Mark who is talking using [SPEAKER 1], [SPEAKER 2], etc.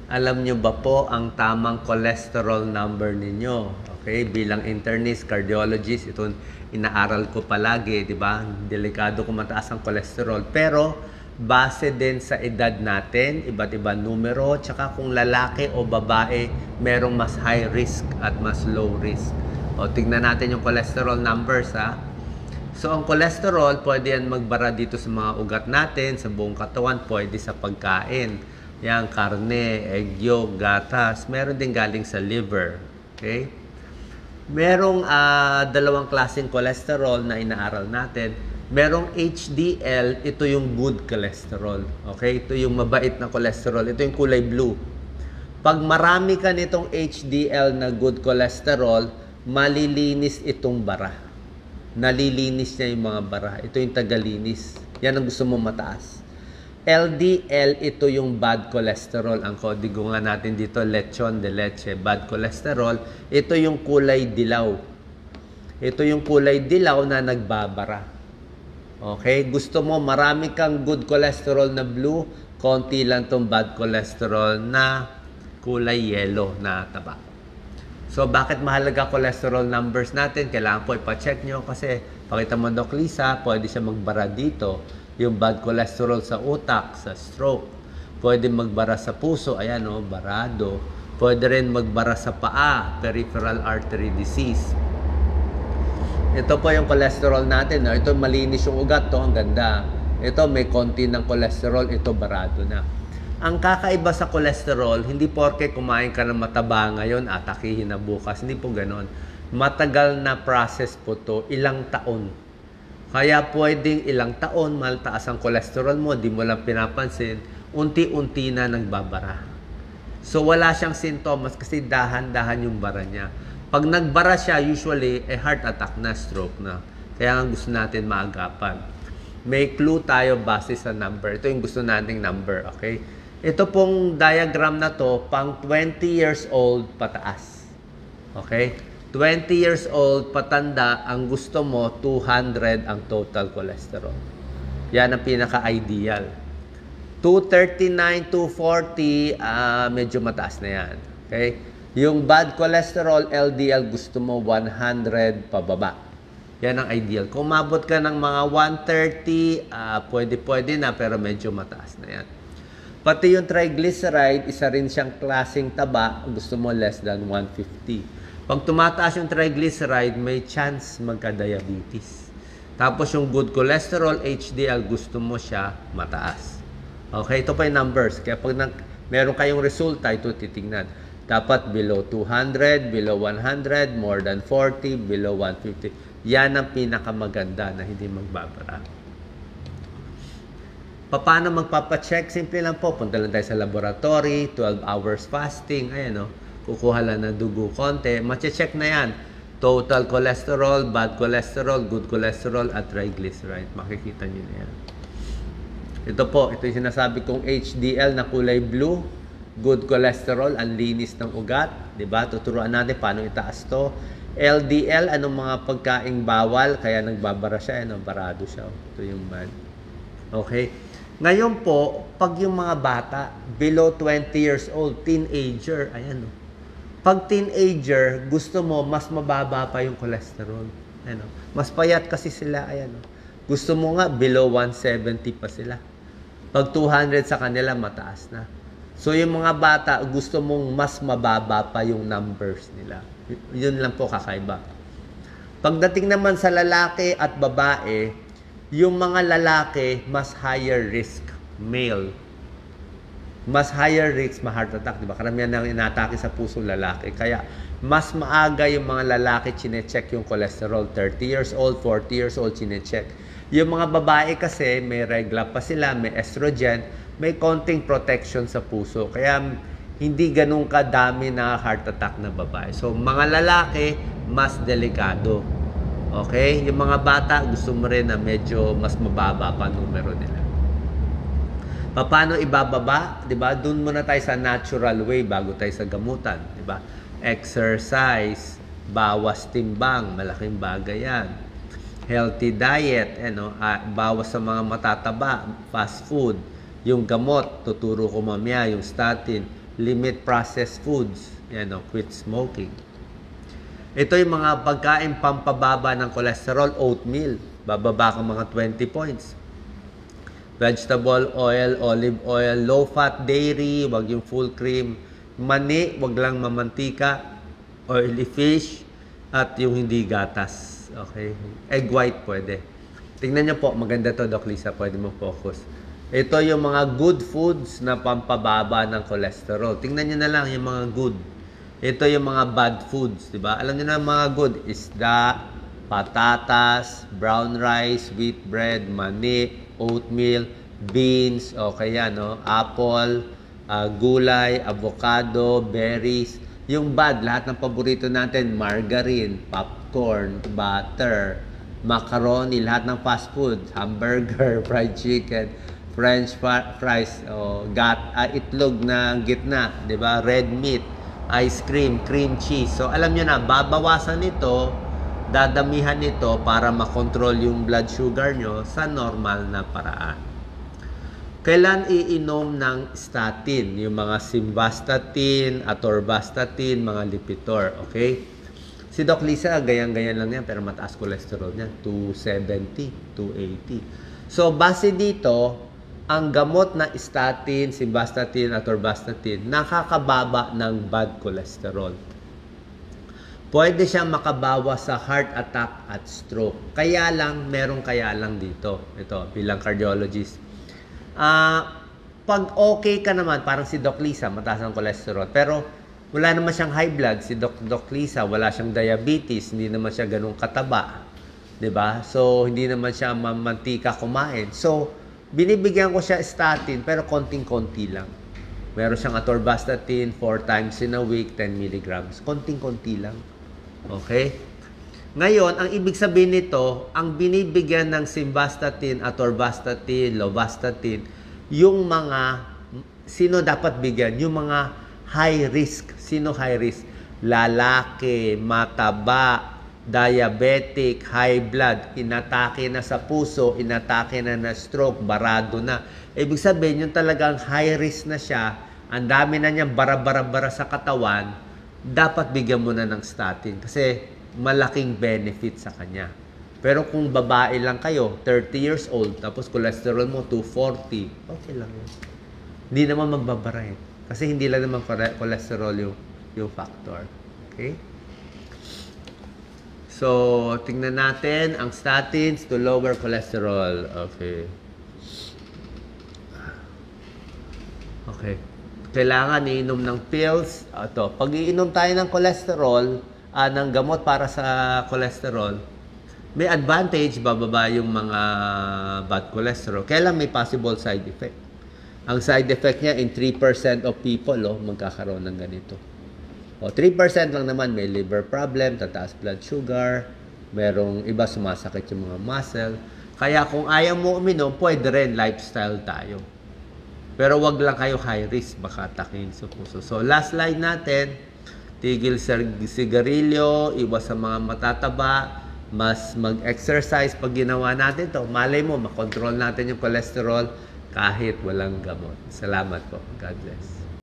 [SPEAKER 1] Alam nyo ba po ang tamang cholesterol number ninyo? Okay, bilang internist, cardiologist, ito inaaral ko palagi, di ba? Delikado kung mataas ang cholesterol. Pero, base din sa edad natin, iba't iba numero, tsaka kung lalaki o babae, merong mas high risk at mas low risk. O, tignan natin yung cholesterol numbers, ha? So, ang cholesterol, pwede yan magbara dito sa mga ugat natin, sa buong katawan, pwede sa pagkain. Yan, karne, egg yolk, gatas. Meron din galing sa liver. Okay? Merong dalawang klaseng cholesterol na inaaral natin. Merong HDL, ito yung good cholesterol. Okay? Ito yung mabait na cholesterol. Ito yung kulay blue. Pag marami ka nitong HDL na good cholesterol, malilinis itong bara. Nalilinis niya yung mga bara. Ito yung tagalinis. Yan ang gusto mo mataas. LDL, ito yung bad cholesterol. Ang kodigo nga natin dito, lechon de leche, bad cholesterol. Ito yung kulay dilaw. Ito yung kulay dilaw na nagbabara. Okay? Gusto mo, marami kang good cholesterol na blue, konti lang tong bad cholesterol na kulay yellow na taba. So, bakit mahalaga cholesterol numbers natin? Kailangan po ipacheck nyo kasi pakita mo, Doc Lisa, pwede siya magbara dito. Yung bad cholesterol sa utak, sa stroke. Pwede magbara sa puso, ayan o, barado. Pwede rin magbara sa paa, peripheral artery disease. Ito po yung cholesterol natin. No? Ito malinis yung ugat to, ang ganda. Ito may konti ng cholesterol, ito barado na. Ang kakaiba sa cholesterol, hindi porke kumain ka ng mataba ngayon, atakihin na bukas. Hindi po ganon. Matagal na process po to, ilang taon. Kaya pwedeng ilang taon, maltaas ang cholesterol mo, di mo lang pinapansin, unti-unti na nagbabara. So wala siyang sintomas kasi dahan-dahan yung bara niya. Pag nagbara siya, usually, heart attack na, stroke na. Kaya nga gusto natin maagapan. May clue tayo base sa number. Ito yung gusto nating number, okay? Ito pong diagram na to, pang 20 years old pataas. Okay? 20 years old, patanda, ang gusto mo, 200 ang total cholesterol. Yan ang pinaka-ideal. 239, 240, medyo mataas na yan. Okay? Yung bad cholesterol, LDL, gusto mo 100 pababa. Yan ang ideal. Kung mabot ka ng mga 130, pwede na, pero medyo mataas na yan. Pati yung triglyceride, isa rin siyang klaseng taba, gusto mo less than 150. Pag tumataas yung triglyceride, may chance magka-diabetes. Tapos yung good cholesterol, HDL, gusto mo siya mataas. Okay, ito pa yung numbers. Kaya pag meron kayong resulta, ito titingnan. Dapat below 200, below 100, more than 40, below 150. Yan ang pinakamaganda na hindi magbabara. Paano magpapacheck? Simple lang po. Punta lang tayo sa laboratory, 12 hours fasting, ayan o. Kukuha lang ng dugo konti, mache-check na yan. Total cholesterol, bad cholesterol, good cholesterol, at triglyceride. Makikita nyo na yan. Ito po, ito yung sinasabi kong HDL na kulay blue. Good cholesterol, ang linis ng ugat. Diba? Tuturuan natin paano itaas to. LDL, anong mga pagkaing bawal, kaya nagbabara siya, barado siya. Ito yung bad. Okay? Ngayon po, pag yung mga bata, below 20 years old, teenager, ayan o. Pag teenager, gusto mo, mas mababa pa yung cholesterol. Ano? Mas payat kasi sila. Ayan, gusto mo nga, below 170 pa sila. Pag 200 sa kanila, mataas na. So, yung mga bata, gusto mong mas mababa pa yung numbers nila. Yun lang po kakaiba. Pagdating naman sa lalaki at babae, yung mga lalaki, mas higher risk. Male. Mas higher risk, ma-heart attack, di ba? Karamihan nang inatake sa puso lalaki. Kaya, mas maaga yung mga lalaki chinecheck yung cholesterol. 30 years old, 40 years old, chinecheck. Yung mga babae kasi, may regla pa sila, may estrogen, may konting protection sa puso. Kaya, hindi ganun kadami na heart attack na babae. So, mga lalaki, mas delikado. Okay? Yung mga bata, gusto mo rin na medyo mas mababa pa numero nila. Paano ibababa? Diba? Doon muna tayo sa natural way bago tayo sa gamutan. Diba? Exercise, bawas timbang, malaking bagay yan. Healthy diet, bawas sa mga matataba, fast food. Yung gamot, tuturo ko mamaya, yung statin. limit processed foods. Yan o, quit smoking. Ito yung mga pagkain pampababa ng cholesterol, oatmeal. Bababa ka mga 20 points. Vegetable oil, olive oil, low-fat dairy, wag yung full cream. Mani, wag lang mamantika. Oily fish, at yung hindi gatas. Okay? Egg white pwede. Tingnan nyo po, maganda to, Doc Lisa, pwede mo focus. Ito yung mga good foods na pampababa ng cholesterol. Tingnan nyo na lang yung mga good. Ito yung mga bad foods, di ba? Alam niyo na mga good, isda, patatas, brown rice, wheat bread, mani, oatmeal, beans, o kaya no, apple, gulay, avocado, berries. Yung bad, lahat ng paborito natin, margarine, popcorn, butter, macaroni, lahat ng fast food, hamburger, fried chicken, french fries, itlog na gitna, di ba? Red meat, ice cream, cream cheese. So, alam nyo na, babawasan nito, dadamihan nito para makontrol yung blood sugar nyo sa normal na paraan. Kailan iinom ng statin? Yung mga simvastatin, atorvastatin, mga Lipitor. Okay? Si Doc Lisa, ganyan-ganyan lang yan, pero mataas cholesterol niya. 270, 280. So, base dito, ang gamot na statin, simvastatin, atorvastatin, nakakababa ng bad cholesterol. Pwede siyang makabawa sa heart attack at stroke. Kaya lang, merong kaya lang dito. Ito, bilang cardiologist. Pag okay ka naman, parang si Doc Lisa, mataas ang cholesterol. Pero wala naman siyang high blood. Si Doc Lisa, wala siyang diabetes. Hindi naman siya ganun kataba. 'Di ba? So, hindi naman siya mamantika kumain. So, binibigyan ko siya statin, pero konting-konti lang. Meron siyang atorvastatin 4 times in a week, 10 milligrams. Konting-konti lang. Okay? Ngayon, ang ibig sabihin nito, ang binibigyan ng simvastatin, atorvastatin, lovastatin, yung mga, sino dapat bigyan? Yung mga high risk. Sino high risk? Lalaki, mataba, diabetic, high blood, inatake na sa puso, inatake na stroke, barado na. Ibig sabihin, yung talagang high risk na siya, ang dami na niyang bara-bara-bara sa katawan, dapat bigyan mo na ng statin kasi malaking benefit sa kanya. Pero kung babae lang kayo, 30 years old, tapos cholesterol mo 240, okay lang yun. Hindi naman magbabara eh. Kasi hindi lang naman cholesterol yung factor. Okay? So, tingnan natin ang statins to lower cholesterol. Okay. Okay. Kailangan iinom ng pills. Ito, pag iinom tayo ng cholesterol, ng gamot para sa cholesterol, may advantage, bababa yung mga bad cholesterol. Kaya lang may possible side effect. Ang side effect niya, in 3% of people, magkakaroon ng ganito. 3% lang naman may liver problem, tataas blood sugar, merong iba sumasakit yung mga muscle. Kaya kung ayaw mo uminom, pwede rin lifestyle tayo. Pero wag lang kayo high risk, baka atakin sa puso. So last line natin, tigil sa sigarilyo, iwas sa mga matataba, mas mag-exercise pag ginawa natin to. Malay mo, makontrol natin yung cholesterol kahit walang gamot. Salamat po. God bless.